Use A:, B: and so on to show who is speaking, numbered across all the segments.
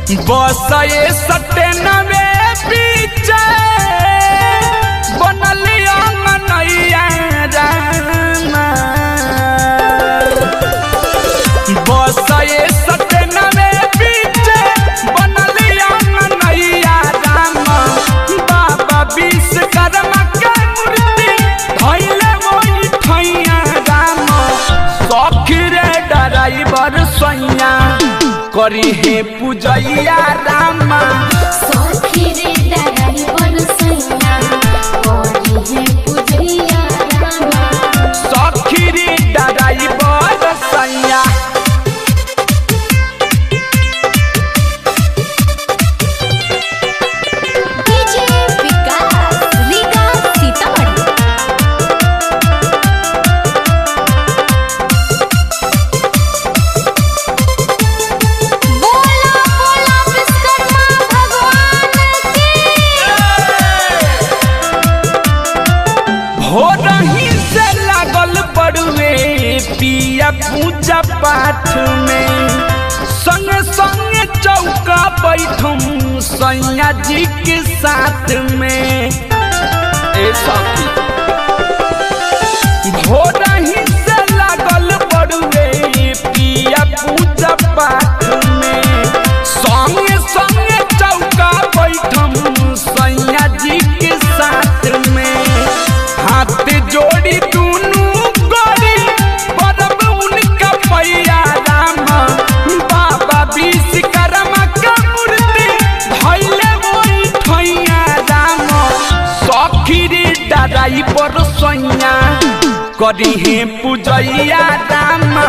A: बसए सटेनवे पीछे बनलिया मनैया रामा बसए सटेनवे पीछे बनलिया मनैया रामा बाबा विश्वकर्मा के मूर्ति धइले वही ठैया रामा सखी रे ड्राइवर सैया करी हे पूजैया रामा
B: सखी रे ड्राइवर सैया करी हे पूजैया रामा
A: सखी रे ड्राइवर सैया
B: डीजे विकास लीगा सीतामढ़ी
A: हो रही से लागल बड़ुए पिया पूजा पाठ में संग संग चौका बैठम सैया जी के साथ में ए सखी हो रही से लागल बड़ुए पिया पूजा पाठ में संग संग चौका बैठम सैया जी के साथ में हाथ जोड़ी दूनू गोरी बरब उनका पैया रामा बाबा विश्वकर्मा के मूर्ति धइले वही ठैया रामा सखी रे ड्राइवर सैया करी हे पूजैया रामा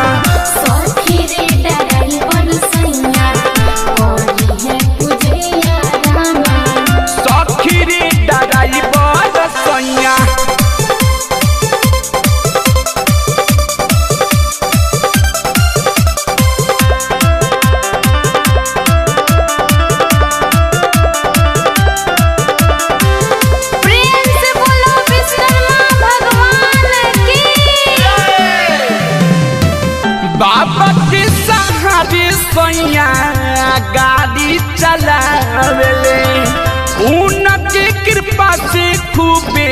B: सखी रे ड्राइवर सैया करी हे पूजैया रामा
A: सखी रे ड्राइवर सैया
B: प्रेम से बोलो विश्वकर्मा भगवान की
A: बाबा के सहारे सैया गाड़ी चलावेले उनके कृपा से खूबे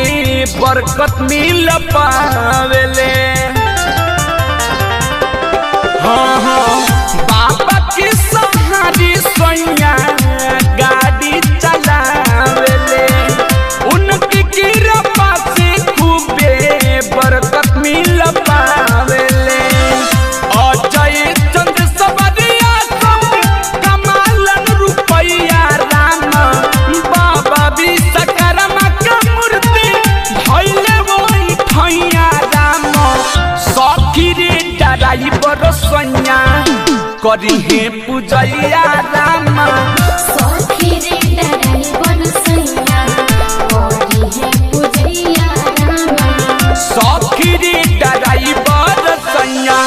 A: बरकत मिल पावेले हाँ हाँ बाबा के सहारे सैया गाड़ी चलावेले उनकी कृपा से खूबे बरकत मिल पावेले अजय चंद्र सबरिया सब कमालन रुपैया रामा बाबा विश्वकर्मा के मूर्ति धइले वही ठैया रामा सखी रे ड्राइवर सैया करी हे पूजैया रामा
B: सखी रे ड्राइवर सैया करी हे पूजैया रामा
A: सखी रे ड्राइवर सैया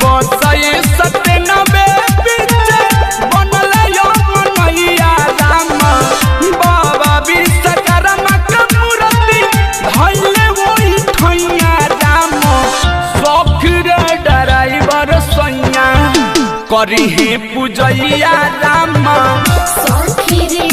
A: बसए सटेनवे पीछे बनलिया मनैया रामा बाबा विश्वकर्मा के मूर्ति धइले वही ठैया रामा सखी रे ड्राइवर सैया करी हे पूजैया रामा
B: सखी रे